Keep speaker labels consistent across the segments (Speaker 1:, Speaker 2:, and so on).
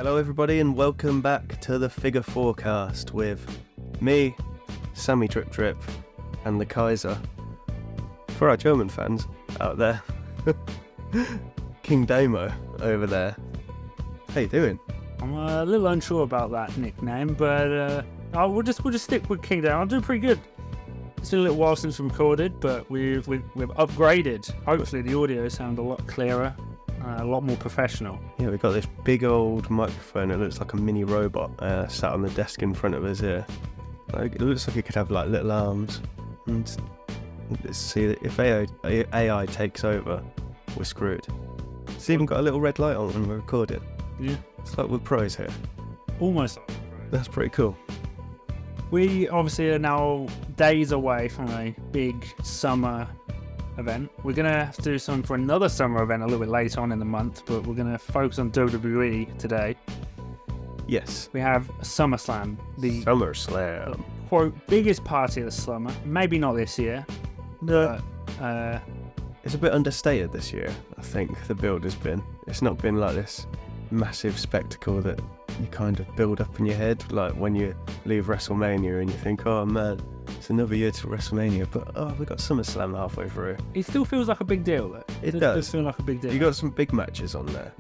Speaker 1: Hello everybody and welcome back to the Figure Fourcast with me, Sammy Drip Drip, and the Kaiser. For our German fans out there, King Damo over there. How you doing?
Speaker 2: I'm a little unsure about that nickname, but we'll just stick with King Damo. I'm doing pretty good. It's been a little while since we recorded, but we've upgraded. Hopefully the audio sounds a lot clearer. A lot more professional.
Speaker 1: Yeah, we've got this big old microphone. It looks like a mini robot sat on the desk in front of us here. Like, it looks like it could have like little arms. And let's see, if AI takes over, we're screwed. It's even got a little red light on when we're recording.
Speaker 2: Yeah.
Speaker 1: It's like we're pros here.
Speaker 2: Almost.
Speaker 1: That's pretty cool.
Speaker 2: We obviously are now days away from a big summer event. We're going to have to do something for another summer event a little bit later on in the month, but we're going to focus on WWE today.
Speaker 1: Yes.
Speaker 2: We have Summerslam, the
Speaker 1: Summerslam.
Speaker 2: quote biggest party of the summer. Maybe not this year.
Speaker 1: No.
Speaker 2: But,
Speaker 1: It's a bit understated this year, I think, the build has been. It's not been like this massive spectacle that you kind of build up in your head, like when you leave WrestleMania and you think, oh man, it's another year to WrestleMania, but we got SummerSlam halfway through.
Speaker 2: it still feels like a big deal, though.
Speaker 1: It does.
Speaker 2: Does feel like a big deal.
Speaker 1: You got some big matches on there,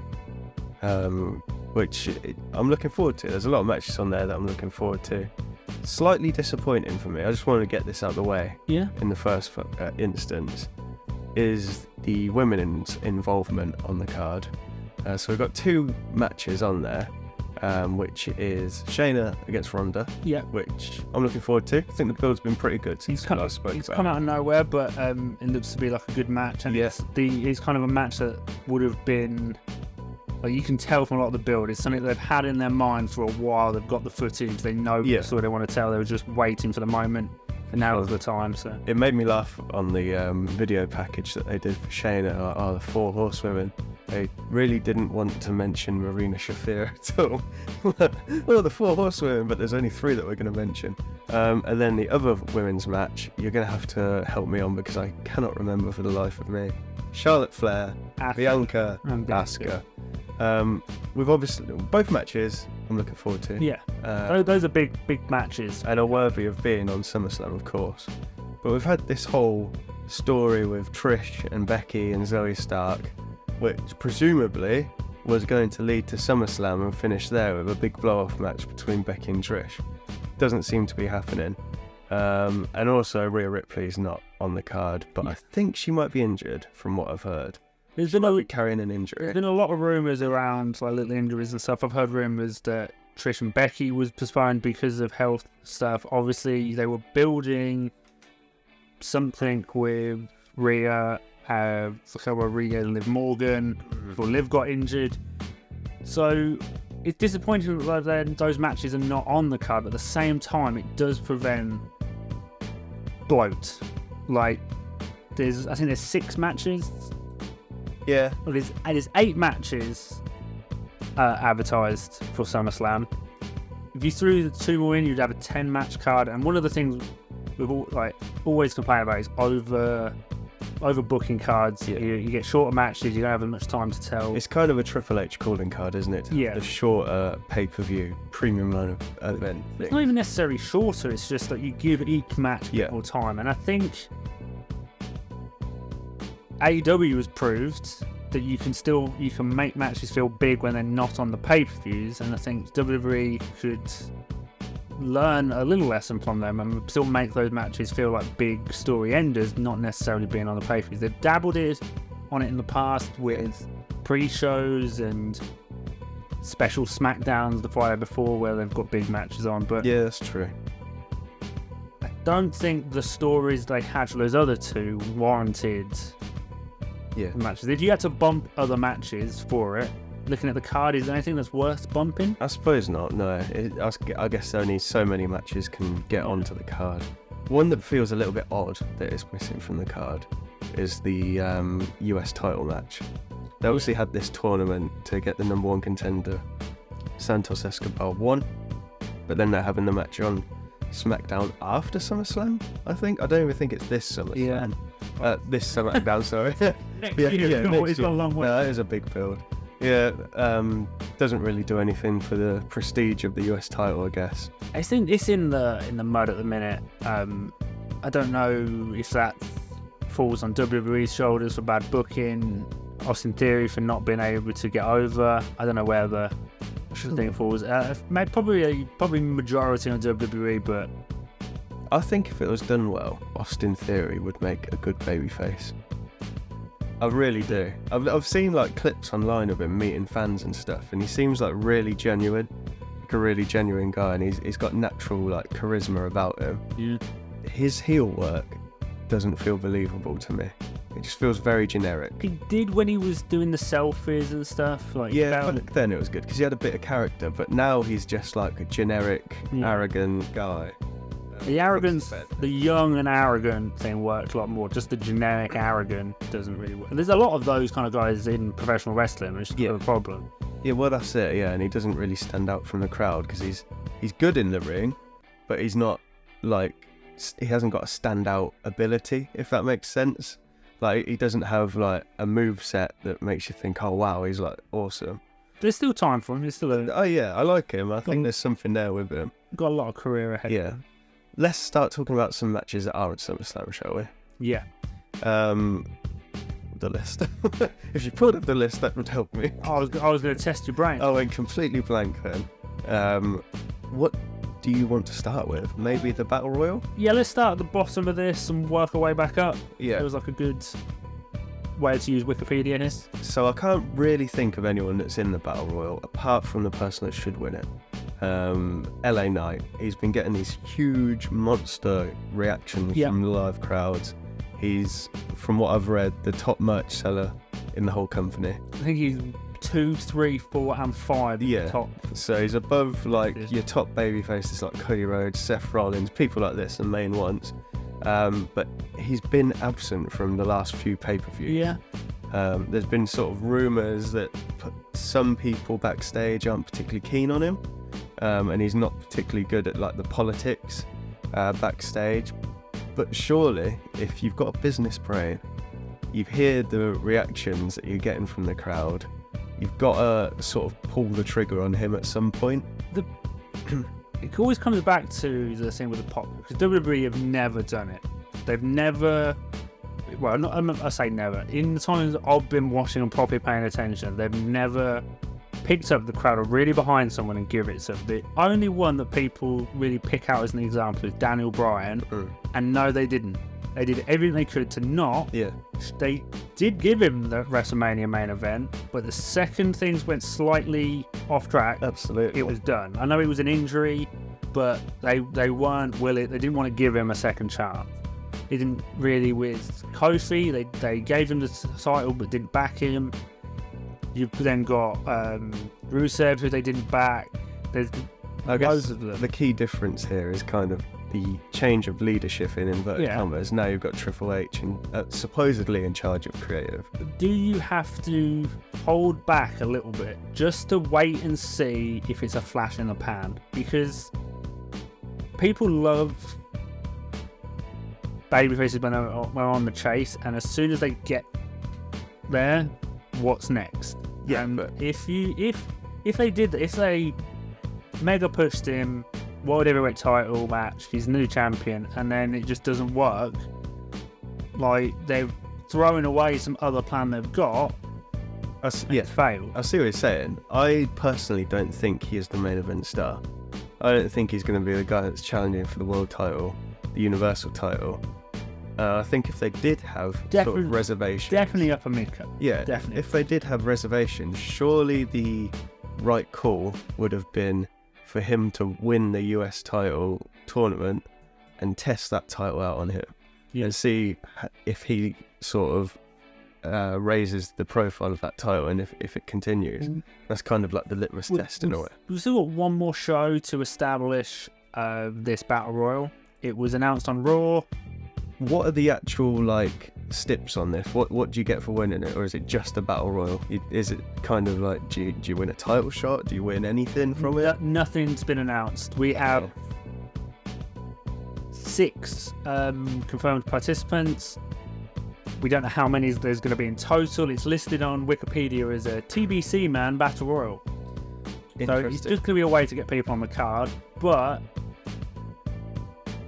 Speaker 1: which I'm looking forward to. There's a lot of matches on there that I'm looking forward to. Slightly disappointing for me, I just wanted to get this out of the way.
Speaker 2: Yeah.
Speaker 1: In the first instance, is the women's involvement on the card. So we've got two matches on there, which is Shayna against Ronda,
Speaker 2: Yeah.
Speaker 1: which I'm looking forward to. I think the build's been pretty good since
Speaker 2: He's come out of nowhere, but it looks to be like a good match. And
Speaker 1: Yes.
Speaker 2: it's kind of a match that would have been, like, you can tell from a lot of the build, it's something they've had in their mind for a while. They've got the footage, they know
Speaker 1: Yeah.
Speaker 2: so they want to tell. They were just waiting for the moment, and now is the time. So
Speaker 1: It made me laugh on the video package that they did for Shayna, the four horsewomen. They really didn't want to mention Marina Shafir at all. Well, the four horsewomen, but there's only three that we're going to mention. And then the other women's match, you're going to have to help me on because I cannot remember for the life of me. Charlotte Flair, Bianca,
Speaker 2: and
Speaker 1: Asuka. We've obviously, both matches I'm looking forward to.
Speaker 2: yeah, those are big matches.
Speaker 1: And are worthy of being on SummerSlam, of course. But we've had this whole story with Trish and Becky and Zoe Stark, which presumably was going to lead to SummerSlam and finish there with a big blow-off match between Becky and Trish. Doesn't seem to be happening. And also Rhea Ripley's not on the card, but I think she might be injured from what I've heard.
Speaker 2: There's been
Speaker 1: Carrying an injury.
Speaker 2: There's been a lot of rumours around like little injuries and stuff. I've heard rumours that Trish and Becky was postponed because of health stuff. Obviously, they were building something with Rhea, Rhea and Liv Morgan, before Liv got injured. So it's disappointing that then those matches are not on the card, but at the same time, it does prevent bloat. Like, I think there's 6 matches.
Speaker 1: Yeah.
Speaker 2: Well, there's 8 matches advertised for SummerSlam. If you threw the 2 more in, you'd have a 10-match card. And one of the things we've always complained about is overbooking cards.
Speaker 1: Yeah.
Speaker 2: You get shorter matches, you don't have as much time to tell.
Speaker 1: It's kind of a Triple H calling card, isn't it?
Speaker 2: Yeah.
Speaker 1: The shorter pay-per-view premium line of event.
Speaker 2: It's not even necessarily shorter, it's just that you give each match a bit more time. And I think AEW has proved that you can make matches feel big when they're not on the pay-per-views, and I think WWE should learn a little lesson from them and still make those matches feel like big story enders, not necessarily being on the pay-per-views. They've dabbled on it in the past with pre-shows and special SmackDowns the Friday before where they've got big matches on, but
Speaker 1: Yeah, that's true.
Speaker 2: I don't think the stories they had for those other two warranted matches. If you had to bump other matches for it, looking at the card, is there anything that's worth bumping?
Speaker 1: I suppose not, no. I guess only so many matches can get onto the card. One that feels a little bit odd that is missing from the card is the US title match. They obviously had this tournament to get the number 1 contender, Santos Escobar, won, but then they're having the match on SmackDown after SummerSlam, I think. I don't even think it's this SummerSlam.
Speaker 2: Yeah.
Speaker 1: This SmackDown, sorry.
Speaker 2: Next year.
Speaker 1: Next
Speaker 2: It's got a long way.
Speaker 1: No, that is a big build. Yeah, doesn't really do anything for the prestige of the US title, I guess.
Speaker 2: It's in the mud at the minute. I don't know if that falls on WWE's shoulders for bad booking, Austin Theory for not being able to get over. I don't know where the thing falls. Probably majority on WWE, but
Speaker 1: I think if it was done well, Austin Theory would make a good babyface. I really do. I've seen like clips online of him meeting fans and stuff, and he seems like really genuine, like a really genuine guy, and he's got natural like charisma about him.
Speaker 2: Yeah.
Speaker 1: His heel work doesn't feel believable to me. It just feels very generic.
Speaker 2: He did when he was doing the selfies and stuff. Like,
Speaker 1: yeah, back then it was good because he had a bit of character, but now he's just like a generic, arrogant guy.
Speaker 2: The arrogance, the young and arrogant thing works a lot more. Just the generic arrogant doesn't really work. And there's a lot of those kind of guys in professional wrestling, which is a problem.
Speaker 1: Yeah, well, that's it, yeah, and he doesn't really stand out from the crowd because he's good in the ring, but he's not, like, he hasn't got a standout ability, if that makes sense. Like, he doesn't have, like, a move set that makes you think, oh, wow, he's, like, awesome.
Speaker 2: There's still time for him. There's still
Speaker 1: Oh, yeah, I like him. I think there's something there with him.
Speaker 2: Got a lot of career ahead.
Speaker 1: Yeah. Let's start talking about some matches that are at SummerSlam, shall we?
Speaker 2: Yeah.
Speaker 1: The list. If you pulled up the list, that would help me.
Speaker 2: I was going to test your brain.
Speaker 1: I went completely blank then. What do you want to start with? Maybe the Battle Royal?
Speaker 2: Yeah, let's start at the bottom of this and work our way back up.
Speaker 1: Yeah.
Speaker 2: It was like a good way to use Wikipedia in this.
Speaker 1: So I can't really think of anyone that's in the Battle Royal apart from the person that should win it. LA Knight. He's been getting these huge monster reactions from the live crowds. He's, from what I've read, the top merch seller in the whole company.
Speaker 2: I think he's 2, 3, 4, and 5 top.
Speaker 1: So he's above like your top baby faces like Cody Rhodes, Seth Rollins, people like this, the main ones. But he's been absent from the last few pay-per-views.
Speaker 2: Yeah.
Speaker 1: There's been sort of rumours that some people backstage aren't particularly keen on him, and he's not particularly good at like the politics backstage. But surely, if you've got a business brain, you hear the reactions that you're getting from the crowd, you've got to sort of pull the trigger on him at some point.
Speaker 2: It always comes back to the thing with the pop, because WWE have never done it. They've never, well, I say never. In the times I've been watching and properly paying attention, they've never picked up the crowd or really behind someone and give it to them. The only one that people really pick out as an example is Daniel Bryan, and no, they didn't. They did everything they could to not.
Speaker 1: Yeah.
Speaker 2: They did give him the WrestleMania main event, but the second things went slightly off track,
Speaker 1: absolutely,
Speaker 2: it was done. I know it was an injury, but they weren't willing. They didn't want to give him a second chance. They didn't really with Kofi. They gave him the title, but didn't back him. You've then got Rusev, who they didn't back. There's loads of them.
Speaker 1: The key difference here is kind of the change of leadership in inverted commas. Now you've got Triple H supposedly in charge of creative.
Speaker 2: Do you have to hold back a little bit just to wait and see if it's a flash in the pan? Because people love babyfaces when they're on the chase, and as soon as they get there, what's next?
Speaker 1: Yeah,
Speaker 2: but if they mega pushed him, World Heavyweight title match, he's new champion, and then it just doesn't work, like they're throwing away some other plan they've got. Failed.
Speaker 1: I see what you're saying. I personally don't think he is the main event star. I don't think he's going to be the guy that's challenging for the world title, the universal title. I think if they did have sort of reservations,
Speaker 2: definitely upper mid card.
Speaker 1: Yeah, definitely. If they did have reservations, surely the right call would have been for him to win the US title tournament and test that title out on him and see if he sort of raises the profile of that title, and if it continues. That's kind of like the litmus test in a way.
Speaker 2: We've still got one more show to establish this Battle Royal. It was announced on Raw.
Speaker 1: What are the actual like steps on this? What do you get for winning it, or is it just a Battle Royal? Is it kind of like do you win a title shot? Do you win anything from it?
Speaker 2: Nothing's been announced. We have 6 confirmed participants. We don't know how many there's going to be in total. It's listed on Wikipedia as a TBC man battle royal. So it's just going to be a way to get people on the card, but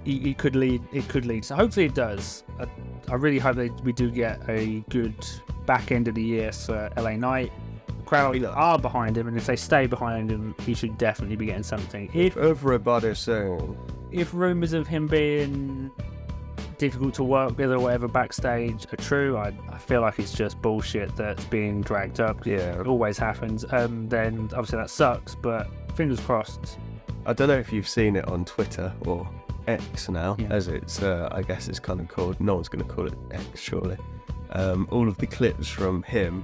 Speaker 2: it could lead. So hopefully it does. I really hope that we do get a good back end of the year for LA Knight. The crowd are behind him, and if they stay behind him, he should definitely be getting something. If
Speaker 1: everybody's saying,
Speaker 2: if rumours of him being difficult to work with or whatever backstage are true, I feel like it's just bullshit that's being dragged up.
Speaker 1: Yeah,
Speaker 2: it always happens. Then obviously that sucks, but fingers crossed.
Speaker 1: I don't know if you've seen it on Twitter or X now, as it's I guess it's kind of called. No one's going to call it X, surely. All of the clips from him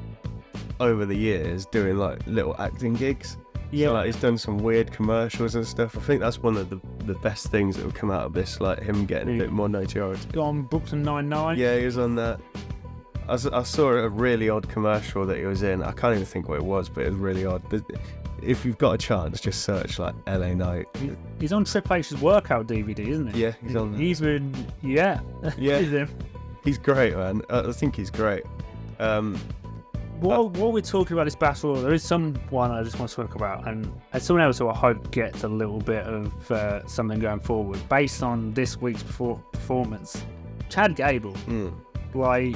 Speaker 1: over the years doing like little acting gigs. Yeah, so, like, he's done some weird commercials and stuff. I think that's one of the best things that will come out of this, like him getting a bit more notoriety.
Speaker 2: On Brooklyn Nine-Nine.
Speaker 1: Yeah, he was on that. I saw a really odd commercial that he was in. I can't even think what it was, but it was really odd. But if you've got a chance, just search like LA Knight.
Speaker 2: He's on Triple H's workout DVD, isn't he?
Speaker 1: Yeah, he's on that.
Speaker 2: He's been, yeah.
Speaker 1: He's great, man. I think he's great.
Speaker 2: While we're talking about this battle, there is someone I just want to talk about, and someone else who I hope gets a little bit of something going forward based on this week's performance. Chad Gable. Like,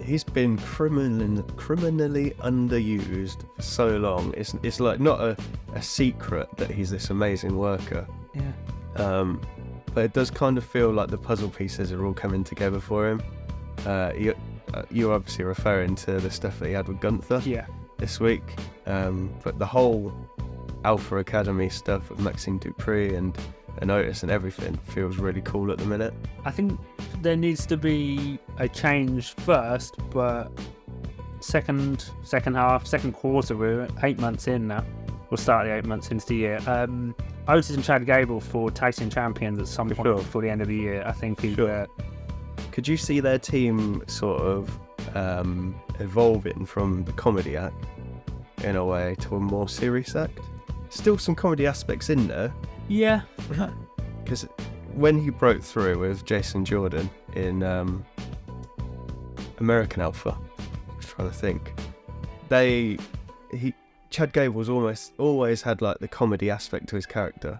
Speaker 1: he's been criminally underused for so long. It's like not a secret that he's this amazing worker.
Speaker 2: Yeah.
Speaker 1: But it does kind of feel like the puzzle pieces are all coming together for him. You're obviously referring to the stuff that he had with Gunther this week. But the whole Alpha Academy stuff with Maxime Dupree and Otis and everything feels really cool at the minute.
Speaker 2: I think there needs to be a change first, but second quarter, we're 8 months in now. We'll start the 8 months into the year. Otis and Chad Gable for tag team champions at some point before the end of the year, I think.
Speaker 1: Could you see their team sort of evolving from the comedy act in a way to a more serious act? Still some comedy aspects in there.
Speaker 2: Yeah.
Speaker 1: Because when he broke through with Jason Jordan in American Alpha, I was trying to think, Chad Gable's always had like the comedy aspect to his character,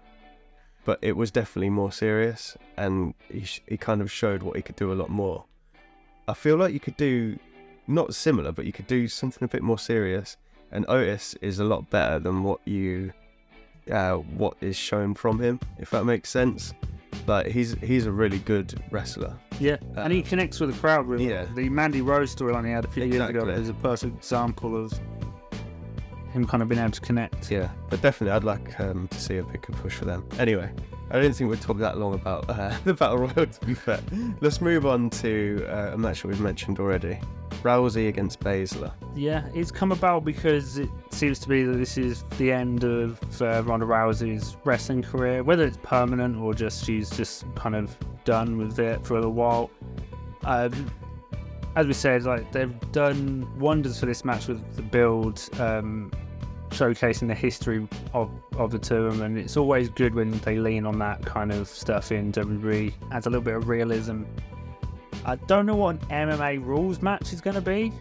Speaker 1: but it was definitely more serious, and he kind of showed what he could do a lot more. I feel like you could do, not similar, but you could do something a bit more serious, and Otis is a lot better than what is shown from him, if that makes sense. Like, he's a really good wrestler.
Speaker 2: Yeah, and he connects with the crowd really. Yeah. The Mandy Rose storyline he had a few years ago is a perfect example of him kind of being able to connect.
Speaker 1: Yeah, but definitely I'd like to see a bigger push for them. Anyway, I didn't think we'd talk that long about the Battle Royal, to be fair. Let's move on to a match that we've mentioned already. Rousey against Baszler.
Speaker 2: Yeah, it's come about because it seems to be that this is the end of Ronda Rousey's wrestling career, whether it's permanent or just she's just kind of done with it for a little while. As we said, like, they've done wonders for this match with the build, showcasing the history of the two of them, and it's always good when they lean on that kind of stuff in WWE. Adds a little bit of realism. I don't know what an MMA rules match is going to be.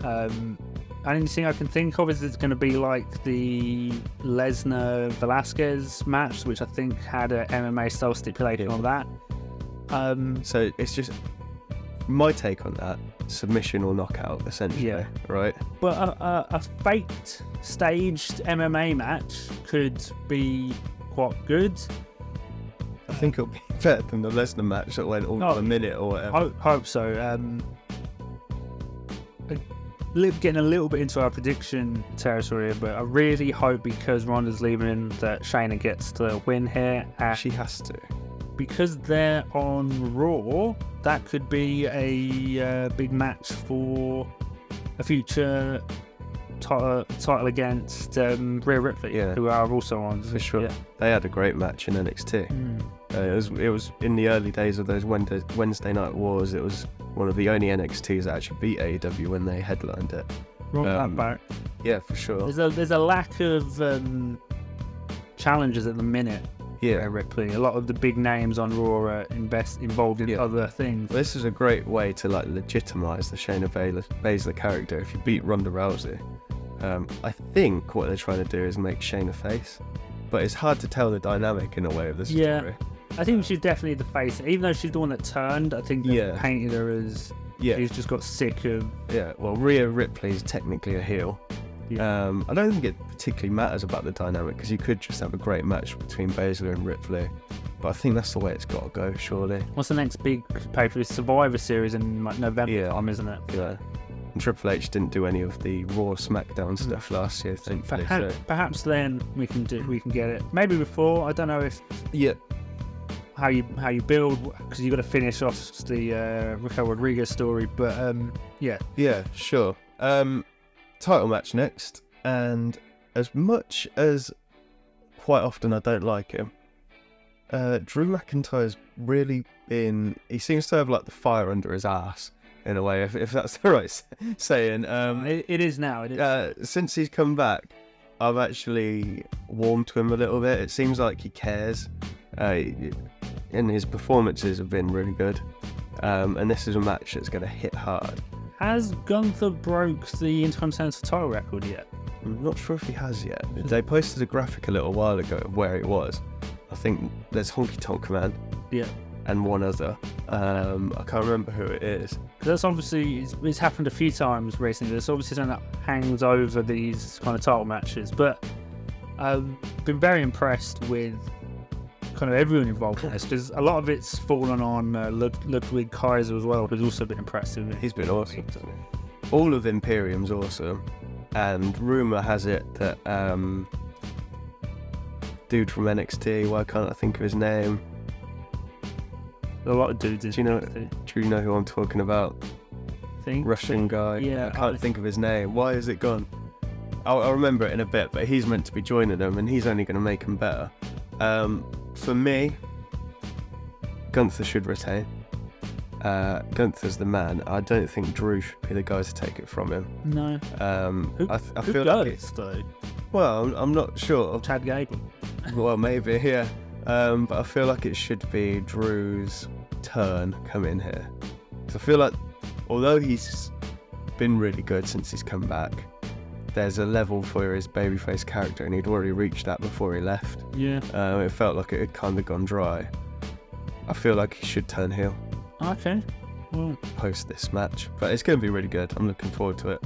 Speaker 2: Only thing I can think of is it's going to be like the Lesnar-Velasquez match, which I think had an MMA style stipulation on that.
Speaker 1: So it's just my take on that: submission or knockout, essentially, right?
Speaker 2: But a faked, staged MMA match could be quite good.
Speaker 1: I think it'll be better than the Lesnar match that went all a minute or whatever.
Speaker 2: Hope so. Getting a little bit into our prediction territory, but I really hope, because Ronda's leaving, that Shayna gets the win here.
Speaker 1: She has to.
Speaker 2: Because they're on Raw, that could be a big match for a future title against Rhea Ripley, who are also on.
Speaker 1: For sure. Yeah. They had a great match in NXT. It was in the early days of those Wednesday Night Wars. It was one of the only NXTs that actually beat AEW when they headlined it.
Speaker 2: That back.
Speaker 1: Yeah, for sure.
Speaker 2: There's a lack of challenges at the minute Rhea Ripley. A lot of the big names on Raw are involved in other things.
Speaker 1: This is a great way to like legitimize the Shayna Baszler character. If you beat Ronda Rousey, I think what they're trying to do is make Shayna face, but it's hard to tell the dynamic in a way of the story.
Speaker 2: Yeah, I think she's definitely the face. Even though she's the one that turned, I think they painted her as she's just got sick of.
Speaker 1: Yeah, well, Rhea Ripley is technically a heel. Yeah. I don't think it particularly matters about the dynamic because you could just have a great match between Baszler and Ripley. But I think that's the way it's got to go, surely.
Speaker 2: What's the next big pay-per-view? Survivor Series in like November time, isn't it?
Speaker 1: Yeah. And Triple H didn't do any of the Raw SmackDown stuff last year, thankfully.
Speaker 2: Perhaps then we can get it. Maybe before. I don't know if.
Speaker 1: Yeah.
Speaker 2: How you build, because you got to finish off the Raquel Rodriguez story, but yeah.
Speaker 1: Yeah, sure. Title match next, and as much as quite often I don't like him, Drew McIntyre's really been. He seems to have like the fire under his ass in a way, if that's the right saying.
Speaker 2: It is now. It is.
Speaker 1: Since he's come back, I've actually warmed to him a little bit. It seems like he cares. And his performances have been really good. And this is a match that's going to hit hard.
Speaker 2: Has Gunther broke the Intercontinental title record yet?
Speaker 1: I'm not sure if he has yet. They posted a graphic a little while ago of where it was. I think there's Honky Tonk Man.
Speaker 2: Yeah.
Speaker 1: And one other. I can't remember who it is.
Speaker 2: That's obviously, it's happened a few times recently. There's obviously something that hangs over these kind of title matches. But I've been very impressed with kind of everyone involved in this, because a lot of it's fallen on Ludwig Kaiser as well, who's also been impressive.
Speaker 1: He's been awesome. All of Imperium's awesome, and rumour has it that dude from NXT, why can't I think of his name?
Speaker 2: A lot of dudes.
Speaker 1: Do you know who I'm talking about? Russian guy.
Speaker 2: Yeah,
Speaker 1: I can't think of his name. Why is it gone? I'll remember it in a bit, but he's meant to be joining them, and he's only going to make him better. For me, Gunther should retain. Gunther's the man. I don't think Drew should be the guy to take it from him.
Speaker 2: No.
Speaker 1: I feel
Speaker 2: does,
Speaker 1: like
Speaker 2: though?
Speaker 1: Well, I'm not sure.
Speaker 2: Chad Gable.
Speaker 1: Well, maybe, yeah. But I feel like it should be Drew's turn come in here. So I feel like, although he's been really good since he's come back, there's a level for his babyface character, and he'd already reached that before he left.
Speaker 2: Yeah.
Speaker 1: It felt like it had kind of gone dry. I feel like he should turn heel.
Speaker 2: Okay. Well,
Speaker 1: post this match, but it's going to be really good. I'm looking forward to it.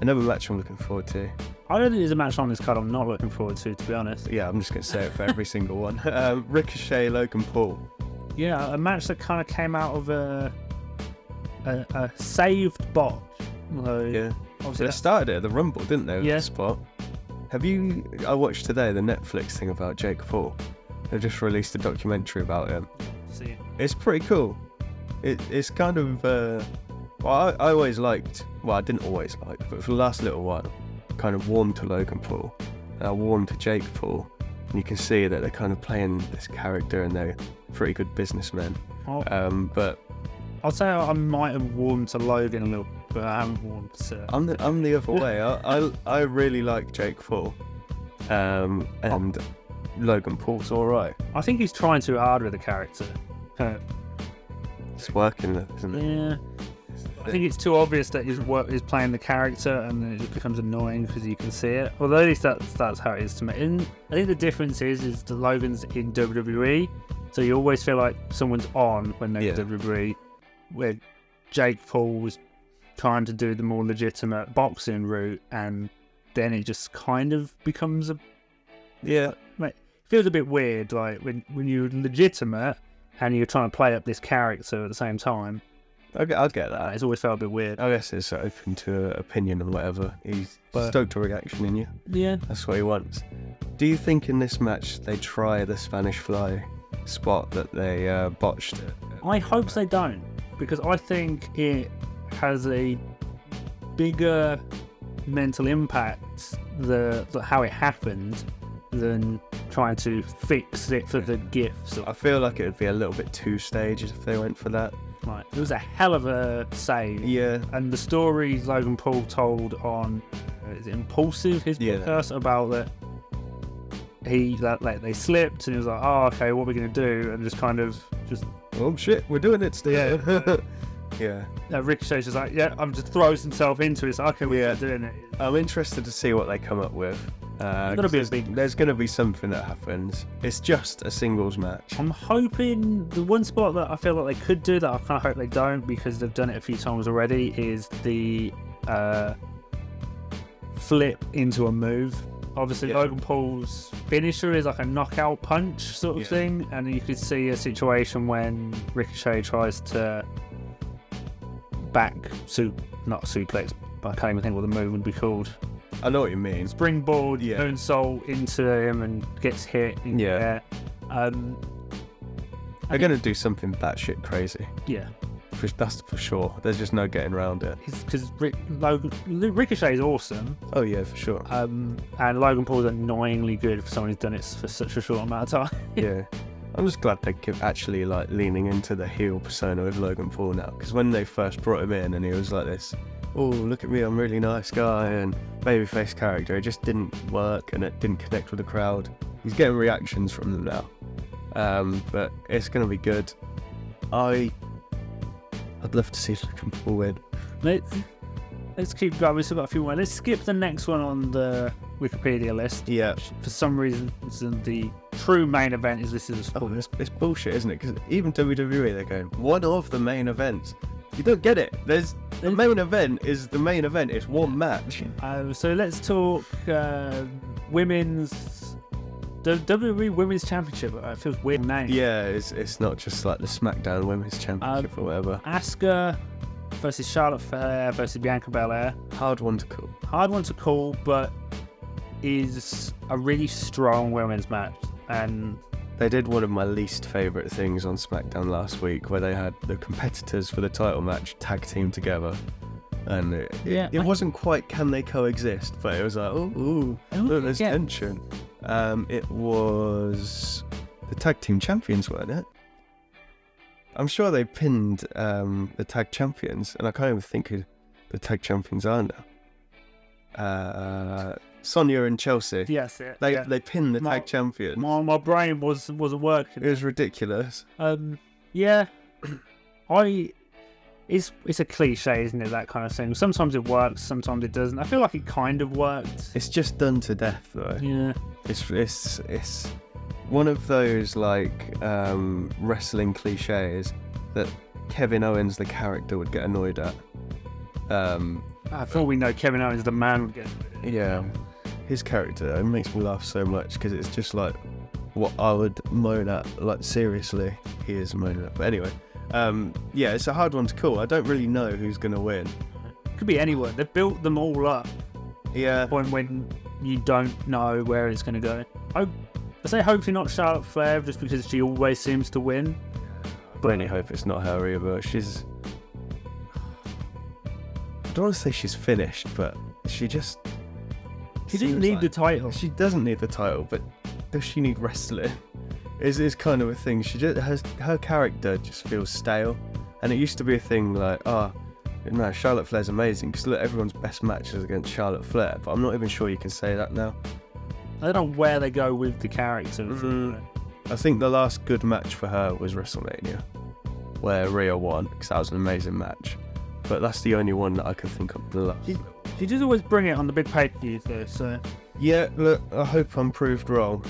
Speaker 1: Another match I'm looking forward to.
Speaker 2: I don't think there's a match on this card I'm not looking forward to be honest.
Speaker 1: Yeah, I'm just going to say it for every single one. Ricochet, Logan Paul.
Speaker 2: Yeah, a match that kind of came out of a saved botch.
Speaker 1: Yeah. They started it at the Rumble, didn't they?
Speaker 2: Yeah.
Speaker 1: The spot. I watched today the Netflix thing about Jake Paul. They've just released a documentary about him.
Speaker 2: See.
Speaker 1: It's pretty cool. It's kind of. I always liked. Well, I didn't always like, but for the last little while, I kind of warmed to Logan Paul. And I warmed to Jake Paul. And you can see that they're kind of playing this character, and they're pretty good businessmen. But
Speaker 2: I'll say I might have warmed to Logan a little, but I haven't warmed to.
Speaker 1: I'm the other way. I really like Jake Paul, and Logan Paul's all right.
Speaker 2: I think he's trying too hard with the character.
Speaker 1: It's working, isn't it?
Speaker 2: Yeah. I think it's too obvious that he's playing the character, and then it just becomes annoying because you can see it. Although at least that's how it is to me. And I think the difference is that Logan's in WWE, so you always feel like someone's on when they're in WWE. Where Jake Paul was trying to do the more legitimate boxing route, and then it just kind of becomes it feels a bit weird, like when you're legitimate and you're trying to play up this character at the same time.
Speaker 1: I'll get that.
Speaker 2: It's always felt a bit weird.
Speaker 1: I guess it's open to opinion and whatever. He's stoked a reaction in you.
Speaker 2: Yeah.
Speaker 1: That's what he wants. Do you think in this match they try the Spanish Fly spot that they botched?
Speaker 2: I hope they don't, because I think it has a bigger mental impact, how it happened, than trying to fix it for the gifts.
Speaker 1: I feel like it would be a little bit too staged if they went for that.
Speaker 2: Right. It was a hell of a save.
Speaker 1: Yeah.
Speaker 2: And the story Logan Paul told on is it Impulsive, his podcast, about that they slipped, and he was like, "Oh, okay, what are we gonna do?" And just kind of
Speaker 1: oh shit, we're doing it still. Yeah.
Speaker 2: Ricochet's just like, yeah, just throws himself into it. It's like, okay, we're doing it.
Speaker 1: I'm interested to see what they come up with. There's going to be something that happens. It's just a singles match.
Speaker 2: I'm hoping the one spot that I feel like they could do that I kind of hope they don't, because they've done it a few times already, is the flip into a move. Obviously, Logan Paul's finisher is like a knockout punch sort of thing, and you could see a situation when Ricochet tries to not suplex, but I can't even think what the move would be called.
Speaker 1: I know what you mean.
Speaker 2: Springboard, moonsault into him and gets hit in the air.
Speaker 1: They're going to do something batshit crazy.
Speaker 2: Yeah.
Speaker 1: That's for sure. There's just no getting around it.
Speaker 2: Because Ricochet is awesome.
Speaker 1: Oh yeah, for sure.
Speaker 2: And Logan Paul's annoyingly good for someone who's done it for such a short amount of time.
Speaker 1: Yeah. I'm just glad they keep actually like leaning into the heel persona with Logan Paul now. Because when they first brought him in and he was like this, oh, look at me, I'm a really nice guy, and babyface character, it just didn't work and it didn't connect with the crowd. He's getting reactions from them now. But it's going to be good. I'd love to see Logan Paul win.
Speaker 2: Let's keep going. We've still got a few more. Let's skip the next one on the Wikipedia list.
Speaker 1: Yeah.
Speaker 2: For some reason, the true main event is listed as full.
Speaker 1: It's bullshit, isn't it? Because even WWE, they're going, one of the main events. You don't get it. The main event is the main event. It's one match.
Speaker 2: So let's talk women's... The WWE Women's Championship. It feels weird name.
Speaker 1: Yeah, it's not just like the SmackDown Women's Championship or whatever.
Speaker 2: Asuka versus Charlotte Flair versus Bianca Belair.
Speaker 1: Hard one to call,
Speaker 2: but is a really strong women's match. And
Speaker 1: they did one of my least favourite things on SmackDown last week, where they had the competitors for the title match tag team together. And it wasn't quite can they coexist, but it was like, look, there's tension. It was the tag team champions, weren't it? I'm sure they pinned the tag champions, and I can't even think who the tag champions are now. Sonya and Chelsea. Yes, they pinned the tag champions.
Speaker 2: My brain wasn't working.
Speaker 1: It was ridiculous.
Speaker 2: It's a cliche, isn't it? That kind of thing. Sometimes it works, sometimes it doesn't. I feel like it kind of worked.
Speaker 1: It's just done to death, though.
Speaker 2: Yeah.
Speaker 1: It's one of those like wrestling cliches that Kevin Owens, the character, would get annoyed at.
Speaker 2: I thought we know Kevin Owens, the man, would get annoyed at.
Speaker 1: Yeah. His character, it makes me laugh so much because it's just like what I would moan at. Like, seriously, he is moaning at. But anyway. It's a hard one to call. I don't really know who's going to win.
Speaker 2: Could be anyone. They've built them all up.
Speaker 1: Yeah.
Speaker 2: When you don't know where it's going to go. I say hopefully not Charlotte Flair, just because she always seems to win.
Speaker 1: But I only hope it's not her either. She's... I don't want to say she's finished, but she just...
Speaker 2: She didn't need the title.
Speaker 1: She doesn't need the title, but does she need wrestling? Is kind of a thing. She just her character just feels stale, and it used to be a thing like, no, Charlotte Flair's amazing because look, everyone's best match is against Charlotte Flair, but I'm not even sure you can say that now.
Speaker 2: I don't know where they go with the character.
Speaker 1: I think the last good match for her was WrestleMania, where Rhea won, because that was an amazing match. But that's the only one that I can think of. The last.
Speaker 2: She does always bring it on the big pay-per-views though, so...
Speaker 1: Yeah, look, I hope I'm proved wrong.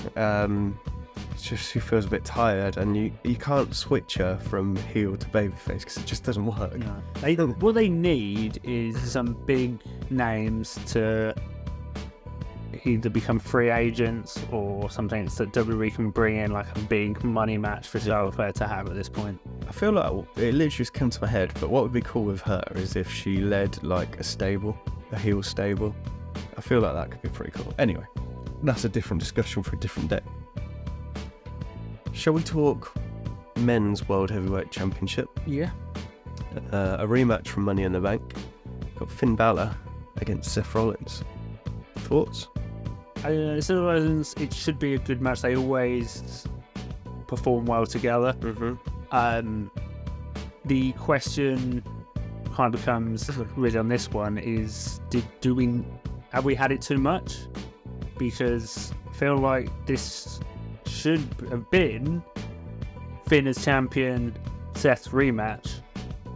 Speaker 1: It's just she feels a bit tired, and you can't switch her from heel to babyface because it just doesn't work.
Speaker 2: No. What they need is some big names to either become free agents or something that WWE can bring in, like a big money match for Charlotte Flair to have at this point.
Speaker 1: I feel like it literally just came to my head, but what would be cool with her is if she led like a heel stable. I feel like that could be pretty cool. Anyway, that's a different discussion for a different day. Shall we talk men's World Heavyweight Championship?
Speaker 2: Yeah.
Speaker 1: A rematch from Money in the Bank. Got Finn Balor against Seth Rollins. Thoughts?
Speaker 2: Seth Rollins, it should be a good match. They always perform well together.
Speaker 1: Mm-hmm.
Speaker 2: The question kind of becomes really on this one is, have we had it too much? Because feel like this should have been Finn as champion, Seth's rematch,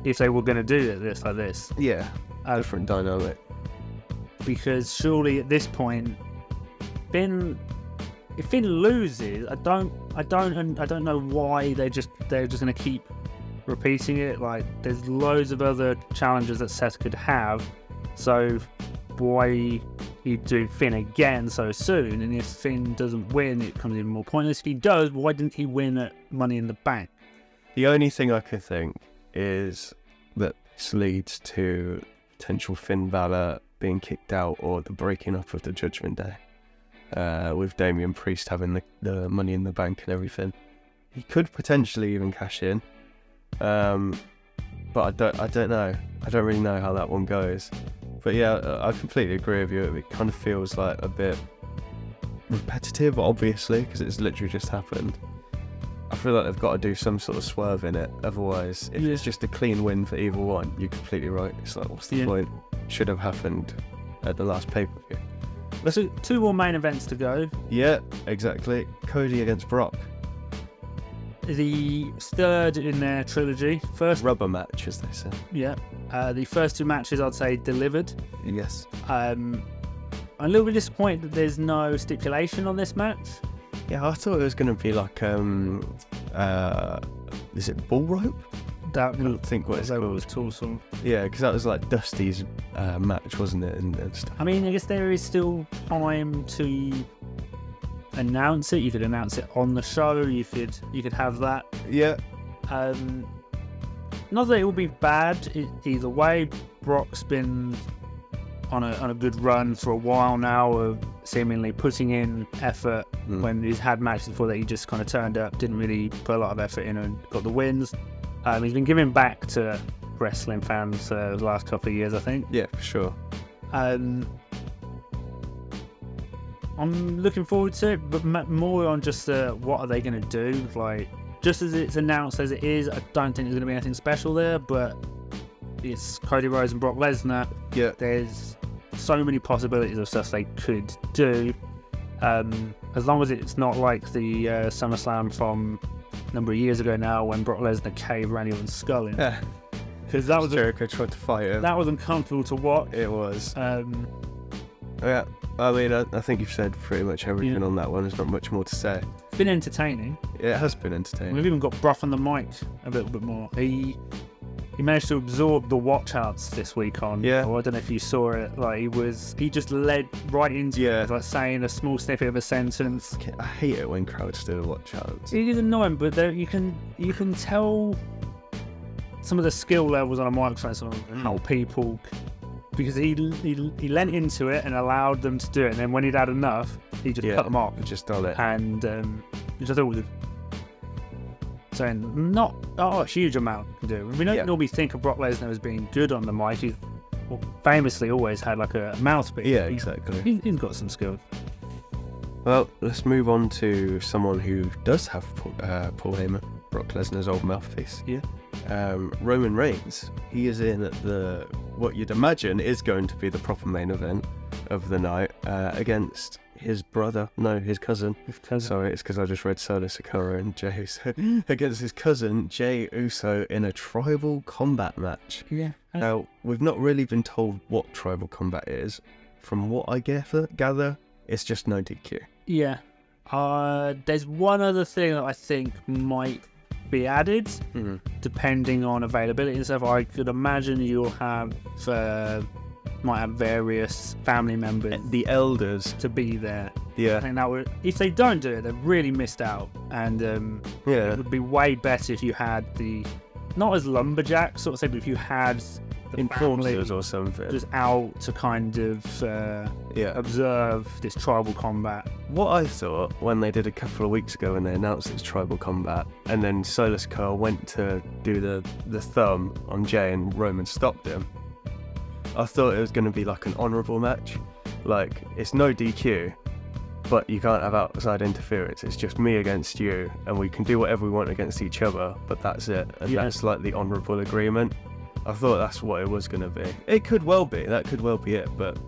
Speaker 2: if they were going to do this like this.
Speaker 1: Yeah, different dynamic.
Speaker 2: Because surely at this point, if Finn loses, I don't know why they're just going to keep repeating it. Like, there's loads of other challenges that Seth could have, so why you do Finn again so soon? And if Finn doesn't win, it becomes even more pointless. If he does, why didn't he win at Money in the Bank?
Speaker 1: The only thing I could think is that this leads to potential Finn Balor being kicked out, or the breaking up of the Judgment Day, with Damian Priest having the Money in the Bank and everything. He could potentially even cash in, but I don't know. I don't really know how that one goes. But yeah, I completely agree with you. It kind of feels like a bit repetitive, obviously, because it's literally just happened. I feel like they've got to do some sort of swerve in it. Otherwise, if it's just a clean win for either one, you're completely right. It's like, what's the point? Should have happened at the last pay-per-view.
Speaker 2: Let's do 2 more main events to go.
Speaker 1: Yeah, exactly. Cody against Brock.
Speaker 2: The third in their trilogy. First
Speaker 1: rubber match, as they say.
Speaker 2: Yeah. The first 2 matches, I'd say, delivered.
Speaker 1: Yes.
Speaker 2: I'm a little bit disappointed that there's no stipulation on this match.
Speaker 1: Yeah, I thought it was going to be like, is it bull rope?
Speaker 2: I
Speaker 1: don't think what it's called.
Speaker 2: Torso.
Speaker 1: Yeah, because that was like Dusty's match, wasn't it? And stuff.
Speaker 2: I mean, I guess there is still time to announce it. You could announce it on the show. You could have that.
Speaker 1: Yeah.
Speaker 2: Not that it will be bad either way. Brock's been on a good run for a while now of seemingly putting in effort when he's had matches before that he just kind of turned up, didn't really put a lot of effort in and got the wins. He's been giving back to wrestling fans the last couple of years, I think.
Speaker 1: Yeah, for sure.
Speaker 2: I'm looking forward to it, but more on just what are they going to do. Like, just as it's announced as it is, I don't think there's going to be anything special there, but it's Cody Rhodes and Brock Lesnar.
Speaker 1: Yeah.
Speaker 2: There's so many possibilities of stuff they could do. As long as it's not like the SummerSlam from a number of years ago now when Brock Lesnar caved Randy Orton's skull in.
Speaker 1: Yeah.
Speaker 2: Because that was
Speaker 1: Jericho tried to fight him.
Speaker 2: That was uncomfortable to watch.
Speaker 1: It was. Yeah. I mean, I think you've said pretty much everything on that one. There's not much more to say.
Speaker 2: It's been entertaining.
Speaker 1: It has been entertaining.
Speaker 2: We've even got Brough on the mic a little bit more. He managed to absorb the watch outs this week on.
Speaker 1: Yeah.
Speaker 2: Or I don't know if you saw it. Like, he just led right into it, like saying a small snippet of a sentence.
Speaker 1: I hate it when crowds do the watch outs.
Speaker 2: It is annoying, but you can tell some of the skill levels on a microphone, some of how people, because he lent into it and allowed them to do it, and then when he'd had enough, he just cut them off.
Speaker 1: He just done it.
Speaker 2: And which I thought was not a huge amount to do. We don't normally think of Brock Lesnar as being good on the mic. He's famously always had like a mouthpiece.
Speaker 1: Yeah, exactly.
Speaker 2: He's got some skills.
Speaker 1: Well, let's move on to someone who does have Paul Heyman, Brock Lesnar's old mouthpiece.
Speaker 2: Yeah.
Speaker 1: Roman Reigns. He is in at what you'd imagine is going to be the proper main event of the night against his cousin. Sorry, it's because I just read Solo Sikoa and Jey Uso. Against his cousin, Jey Uso, in a tribal combat match.
Speaker 2: Yeah.
Speaker 1: Now, we've not really been told what tribal combat is. From what I gather, it's just no DQ.
Speaker 2: Yeah. There's one other thing that I think might be added, depending on availability and stuff. I could imagine might have various family members,
Speaker 1: the elders,
Speaker 2: to be there.
Speaker 1: Yeah.
Speaker 2: I think that would, if they don't do it, they've really missed out. And it would be way better if you had not as lumberjack sort of thing, but if you had the
Speaker 1: enforcers or something
Speaker 2: just out to kind of observe this tribal combat.
Speaker 1: What I thought when they did a couple of weeks ago when they announced it's tribal combat, and then Solo Sikoa went to do the thumb on Jey and Roman stopped him, I thought it was going to be like an honourable match. Like, it's no DQ, but you can't have outside interference. It's just me against you, and we can do whatever we want against each other, but that's it. And that's like the honourable agreement. I thought that's what it was going to be. It could well be. That could well be it, but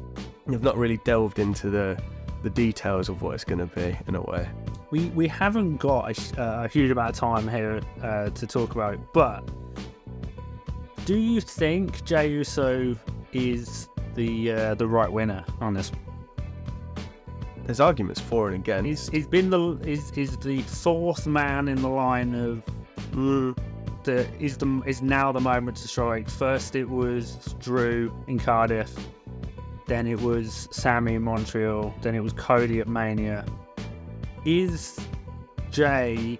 Speaker 1: you've not really delved into the the details of what it's going to be in a way.
Speaker 2: We haven't got a huge amount of time here to talk about it, but do you think Jey Uso is the right winner on this?
Speaker 1: There's arguments for and against.
Speaker 2: He's been the fourth man in the line of is now the moment to strike. First it was Drew in Cardiff, then it was Sammy in Montreal, then it was Cody at Mania. Is Jey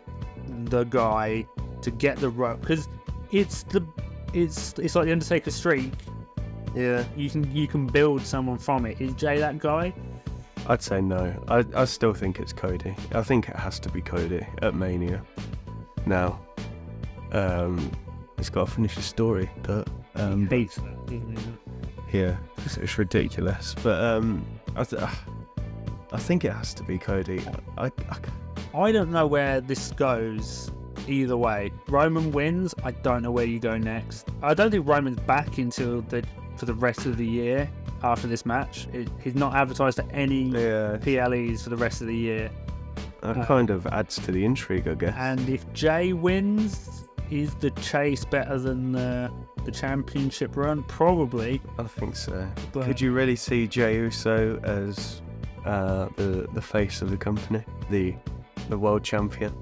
Speaker 2: the guy to get the rope? Because it's like the Undertaker streak.
Speaker 1: Yeah,
Speaker 2: you can build someone from it. Is Jey that guy?
Speaker 1: I'd say no. I still think it's Cody. I think it has to be Cody at Mania. Now, he's got to finish his story. But
Speaker 2: He hates that, doesn't he?
Speaker 1: yeah, it's ridiculous. But I think it has to be Cody.
Speaker 2: I don't know where this goes either way. Roman wins. I don't know where you go next. I don't think Roman's back for the rest of the year after this match. He's not advertised to any PLEs for the rest of the year.
Speaker 1: That kind of adds to the intrigue, I guess.
Speaker 2: And if Jey wins, is the chase better than the championship run? Probably.
Speaker 1: I think so.
Speaker 2: But
Speaker 1: could you really see Jey Uso as the face of the company, the world champion?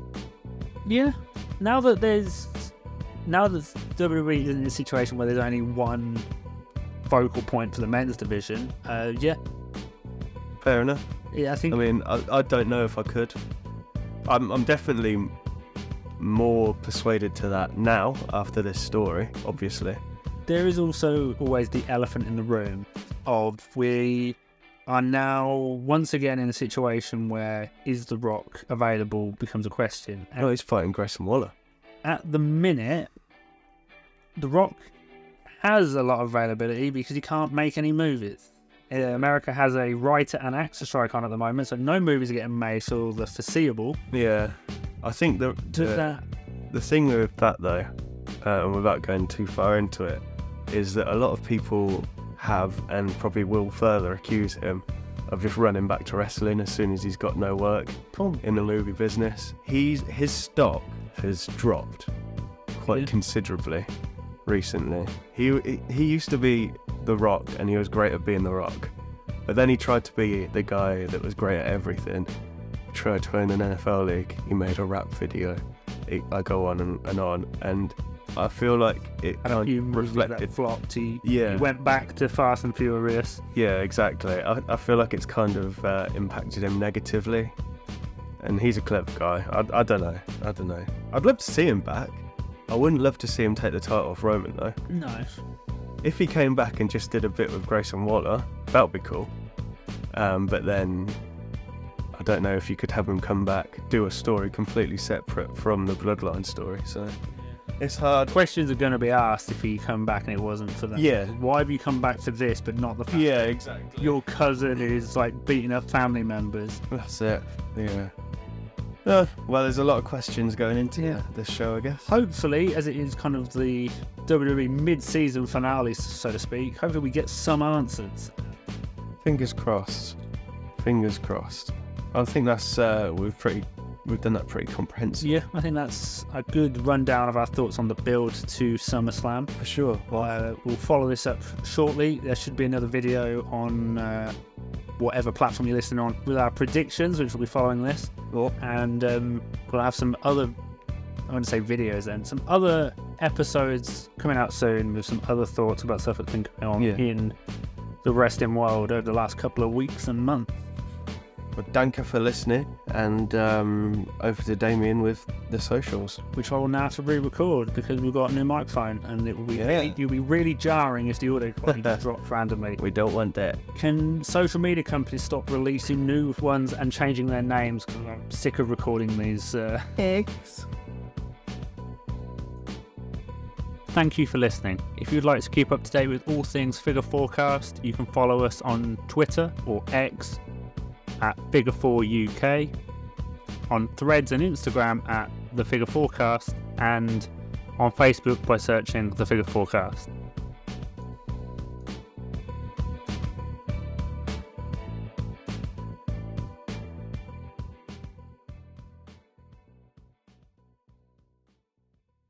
Speaker 2: Yeah. Now that WWE is in a situation where there's only one focal point for the men's division, yeah.
Speaker 1: Fair enough.
Speaker 2: Yeah, I think.
Speaker 1: I mean, I don't know if I could. I'm definitely more persuaded to that now after this story, obviously.
Speaker 2: There is also always the elephant in the room of we are now once again in a situation where is The Rock available becomes a question.
Speaker 1: Oh, he's fighting Grayson Waller. At
Speaker 2: the minute, The Rock has a lot of availability because he can't make any movies. America has a writer and actor strike on at the moment, so no movies are getting made for the foreseeable.
Speaker 1: Yeah, I think the thing with that though, and without going too far into it, is that a lot of people have and probably will further accuse him of just running back to wrestling as soon as he's got no work in the movie business. His stock has dropped quite considerably recently. He used to be The Rock and he was great at being The Rock, but then he tried to be the guy that was great at everything. He tried to own an NFL league, he made a rap video. I go on and on, and I feel like it kind of reflected.
Speaker 2: Flopped. He went back to Fast and Furious.
Speaker 1: Yeah, exactly. I feel like it's kind of impacted him negatively, and he's a clever guy. I don't know. I'd love to see him back. I wouldn't love to see him take the title off Roman though.
Speaker 2: No.
Speaker 1: If he came back and just did a bit with Grayson Waller, that would be cool. But then I don't know if you could have him come back, do a story completely separate from the Bloodline story. So it's hard.
Speaker 2: Questions are going to be asked if he come back and it wasn't for that.
Speaker 1: Yeah.
Speaker 2: Why have you come back for this but not the fact that
Speaker 1: exactly.
Speaker 2: Your cousin is like beating up family members?
Speaker 1: That's it. Yeah. Well, there's a lot of questions going into this show, I guess.
Speaker 2: Hopefully, as it is kind of the WWE mid-season finale, so to speak, hopefully we get some answers.
Speaker 1: Fingers crossed. I think that's we've done that pretty comprehensively.
Speaker 2: Yeah, I think that's a good rundown of our thoughts on the build to SummerSlam.
Speaker 1: For sure.
Speaker 2: We'll follow this up shortly. There should be another video on whatever platform you're listening on with our predictions, which will be following this.
Speaker 1: Cool.
Speaker 2: And we'll have some other, I want to say videos then, some other episodes coming out soon with some other thoughts about stuff that's been going on in the wrestling world over the last couple of weeks and months.
Speaker 1: Well, danke for listening, and over to Damien with the socials,
Speaker 2: which I will now have to re-record because we've got a new microphone, and it will be it'll be really jarring if the audio quality drops randomly.
Speaker 1: We don't want that.
Speaker 2: Can social media companies stop releasing new ones and changing their names? Because I'm sick of recording these.
Speaker 1: Eggs.
Speaker 2: Thank you for listening. If you'd like to keep up to date with all things Figure Fourcast, you can follow us on Twitter or X at Figure4UK, on Threads and Instagram at The Figure Fourcast, and on Facebook by searching The Figure Fourcast.